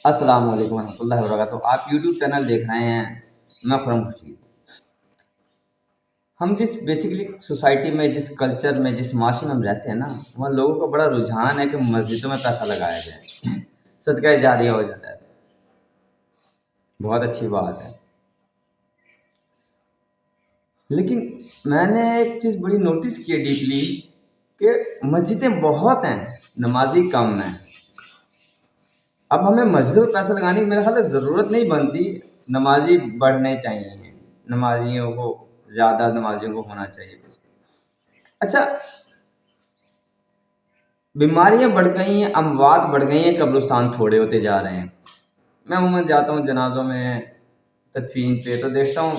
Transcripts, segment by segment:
السلام علیکم ورحمۃ اللہ وبرکاتہ۔ آپ یوٹیوب چینل دیکھ رہے ہیں، میں خرم خوشی۔ ہم جس بیسیکلی سوسائٹی میں، جس کلچر میں، جس معاشرے میں ہم رہتے ہیں نا، وہاں لوگوں کا بڑا رجحان ہے کہ مسجدوں میں پیسہ لگایا جائے، صدقہ جاریہ ہو جاتا ہے۔ بہت اچھی بات ہے، لیکن میں نے ایک چیز بڑی نوٹس کی ہے ڈیپلی، کہ مسجدیں بہت ہیں، نمازی کم ہیں۔ اب ہمیں مسجدوں میں پیسہ لگانے کی میرے خیال سے ضرورت نہیں بنتی، نمازی بڑھنے چاہیے، نمازیوں کو زیادہ نمازیوں کو ہونا چاہیے۔ اچھا، بیماریاں بڑھ گئی ہیں، اموات بڑھ گئی ہیں، قبرستان تھوڑے ہوتے جا رہے ہیں۔ میں عموماً جاتا ہوں جنازوں میں، تدفین پہ، تو دیکھتا ہوں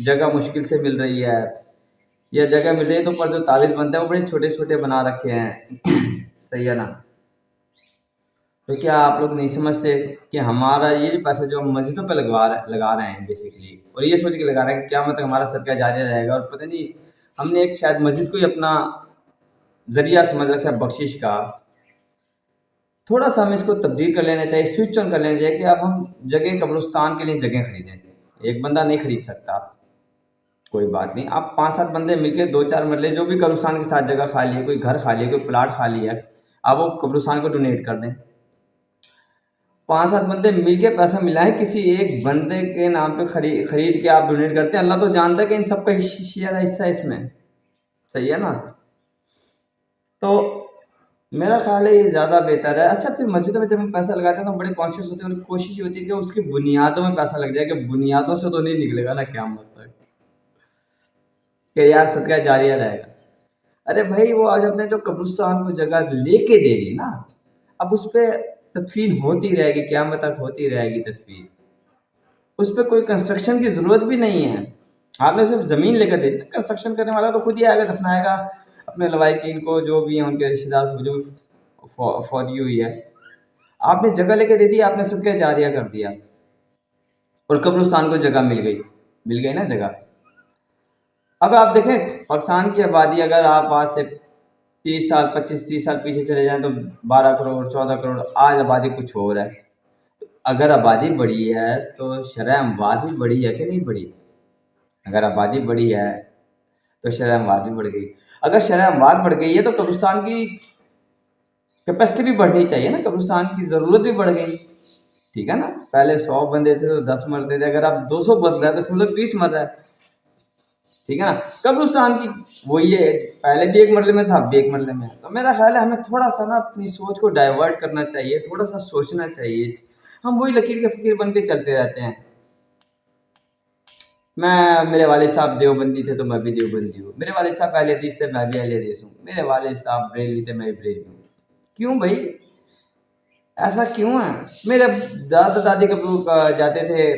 جگہ مشکل سے مل رہی ہے، یا جگہ مل رہی ہے تو پر جو تعویذ بنتا ہے وہ بڑے چھوٹے چھوٹے بنا رکھے ہیں۔ صحیح ہے نا؟ تو کیا آپ لوگ نہیں سمجھتے کہ ہمارا یہ پیسہ جو ہم مسجدوں پہ لگا رہے ہیں بیسیکلی، اور یہ سوچ کے لگا رہے ہیں کہ قیامت تک ہمارا صدقہ جاری رہے گا، اور پتہ نہیں ہم نے ایک شاید مسجد کو ہی اپنا ذریعہ سمجھ رکھا ہے بخشش کا۔ تھوڑا سا ہمیں اس کو تبدیل کر لینا چاہیے، سوئچ آن کر لینا چاہیے کہ اب ہم جگہ قبرستان کے لیے جگہ خریدیں۔ ایک بندہ نہیں خرید سکتا، کوئی بات نہیں، آپ 5-7 بندے مل کے 2-4 مرلے جو بھی قبرستان کے ساتھ جگہ خالی ہے، کوئی گھر خالی ہے، کوئی پلاٹ خالی ہے، آپ وہ قبرستان کو ڈونیٹ کر دیں۔ 5-7 بندے مل کے پیسہ ملائیں، کسی ایک بندے کے نام پہ خرید کے آپ ڈونیٹ کرتے ہیں، اللہ تو جانتا ہے کہ ان سب کا شیئر ہے، حصہ ہے اس میں۔ صحیح ہے نا؟ تو میرا خیال ہے یہ زیادہ بہتر ہے۔ اچھا، پھر مسجدوں میں جب ہم پیسہ لگاتے ہیں تو ہم بڑے کانشیس ہوتے ہیں، اور کوشش یہ ہوتی ہے کہ اس کی بنیادوں میں پیسہ لگ جائے، کہ بنیادوں سے تو نہیں نکلے گا نا قیامت تک، کہ یار صدقہ جاریہ رہے گا۔ ارے بھائی، وہ آج اپنے جو قبرستان کو جگہ لے کے دے دی نا، اب اس پہ تدفین ہوتی رہے گی، قیامت تک ہوتی رہے گی تدفین۔ اس پہ کوئی کنسٹرکشن کی ضرورت بھی نہیں ہے، آپ نے صرف زمین لے کر دے دی، کنسٹرکشن کرنے والا تو خود ہی آئے گا، دفنائے گا اپنے لوائقین کو، جو بھی ہیں ان کے رشتہ دار جو فوری ہوئی ہے۔ آپ نے جگہ لے کے دے دی، آپ نے صدقہ جاریہ کر دیا، اور قبرستان کو جگہ مل گئی نا جگہ۔ اب آپ دیکھیں پاکستان کی آبادی، اگر آپ آج سے 30 سال 25-30 سال پیچھے چلے جائیں تو 12 کروڑ 14 کروڑ، آج آبادی کچھ اور ہے۔ اگر آبادی بڑی ہے تو شرح اموات بھی بڑی ہے کہ نہیں بڑی؟ اگر آبادی بڑی ہے تو شرح اموات بھی بڑھ گئی۔ اگر شرح اموات بڑھ گئی ہے تو قبرستان کی کیپیسٹی بھی بڑھنی چاہیے نا، قبرستان کی ضرورت بھی بڑھ گئی، ٹھیک ہے نا؟ پہلے 100 بندے تھے تو 10 مرتے تھے، اگر اب 200 بن رہا ہے تو اس میں 20 مر رہا ہے، ٹھیک ہے نا؟ قبرستان کی وہی ہے، پہلے بھی ایک مرلے میں تھا، اب بھی ایک مرلے میں ہے۔ تو میرا خیال ہے ہمیں تھوڑا سا نا اپنی سوچ کو ڈائیورٹ کرنا چاہیے، تھوڑا سا سوچنا چاہیے۔ ہم وہی لکیر کے فقیر بن کے چلتے رہتے ہیں۔ میرے والد صاحب دیوبندی تھے تو میں بھی دیوبندی ہوں، میرے والد صاحب اہل حدیث تھے میں بھی اہل حدیث ہوں، میرے والد صاحب بریلوی تھے میں بھی بریلوی ہوں۔ کیوں بھائی ایسا کیوں ہے؟ میرے دادا دادی کبھی جاتے تھے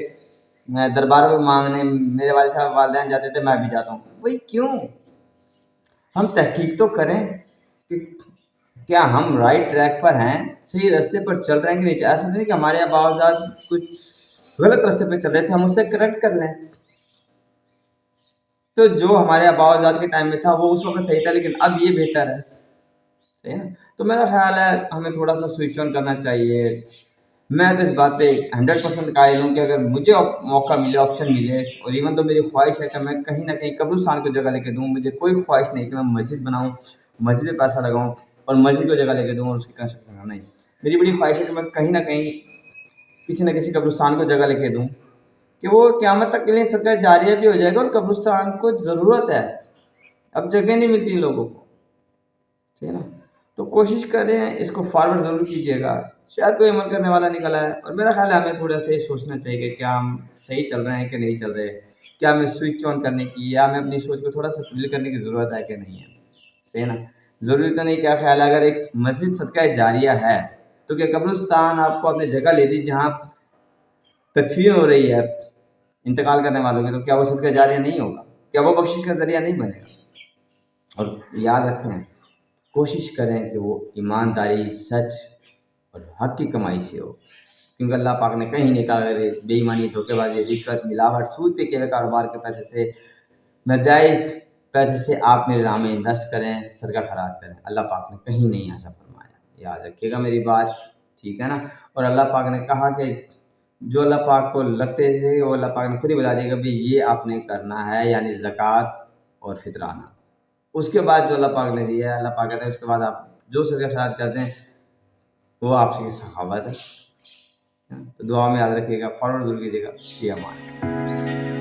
دربار میں مانگنے، میرے والد صاحب والدین جاتے تھے میں بھی جاتا ہوں، بھائی کیوں؟ ہم تحقیق تو کریں کہ کیا ہم رائٹ ٹریک پر ہیں، صحیح راستے پر چل رہے ہیں کہ نہیں۔ ایسا نہیں کہ ہمارے آبا اجداد کچھ غلط راستے پہ چل رہے تھے، ہم اسے کریکٹ کر لیں۔ تو جو ہمارے آبا اجداد کے ٹائم میں تھا وہ اس وقت صحیح تھا، لیکن اب یہ بہتر ہے، صحیح ہے نا؟ تو میرا خیال ہے ہمیں تھوڑا سا سوئچ آن کرنا چاہیے۔ میں تو اس بات پہ 100% قائل ہوں کہ اگر مجھے موقع ملے، آپشن ملے، اور ایون تو میری خواہش ہے کہ میں کہیں نہ کہیں قبرستان کو جگہ لے کے دوں، مجھے کوئی خواہش نہیں کہ میں مسجد بناؤں، مسجد میں پیسہ لگاؤں اور مسجد کو جگہ لے کے دوں اور اس کی کنسٹرکشن کرنا، نہیں۔ میری بڑی خواہش ہے کہ میں کہیں نہ کہیں کسی نہ کسی قبرستان کو جگہ لے کے دوں، کہ وہ قیامت تک کے لیے صدقہ جاریہ بھی ہو جائے گا، اور قبرستان کو ضرورت ہے، اب جگہ نہیں ملتی لوگوں کو، ٹھیک ہے نا؟ تو کوشش کریں اس کو فارورڈ ضرور کیجیے گا، شاید کوئی عمل کرنے والا نکلا ہے۔ اور میرا خیال ہے ہمیں تھوڑا سا یہ سوچنا چاہیے کہ کیا ہم صحیح چل رہے ہیں کہ نہیں چل رہے، کیا ہمیں سوئچ آن کرنے کی یا ہمیں اپنی سوچ کو تھوڑا سا تبدیل کرنے کی ضرورت ہے کہ نہیں ہے، صحیح ہے نا؟ ضروری تو نہیں، کیا خیال ہے اگر ایک مسجد صدقہ جاریہ ہے تو کیا قبرستان آپ کو اپنی جگہ لے دی جہاں تدفین ہو رہی ہے انتقال کرنے والوں کی، تو کیا وہ صدقہ جاریہ نہیں ہوگا؟ کیا وہ بخشش کا ذریعہ نہیں بنے گا؟ اور یاد رکھیں، کوشش کریں کہ وہ ایمانداری، سچ اور حق کی کمائی سے ہو، کیونکہ اللہ پاک نے کہیں نہیں کہا اگر بے ایمانی، دھوکے بازی، رشوت، ملاوٹ، سود پہ کیے ہوئے کاروبار کے پیسے سے، ناجائز پیسے سے آپ میرے راہ میں انویسٹ کریں، صدقہ خیرات کریں، اللہ پاک نے کہیں نہیں ایسا فرمایا۔ یاد رکھیے گا میری بات، ٹھیک ٹھیک ہے نا. اور اللہ پاک نے کہا کہ جو اللہ پاک کو لگتے تھے وہ اللہ پاک نے خود ہی بتا دیا کہ بھائی یہ آپ نے کرنا ہے، یعنی زکوٰۃ اور فطرانہ. اس کے بعد جو اللہ پاک نے دیا ہے، اللہ پاک کہتے ہیں اس کے بعد آپ جو صدقہ خیرات کرتے ہیں وہ آپ کی سخاوت ہے. تو دعا میں یاد رکھیے گا، فالو ضرور کیجیے گا. یہ امان.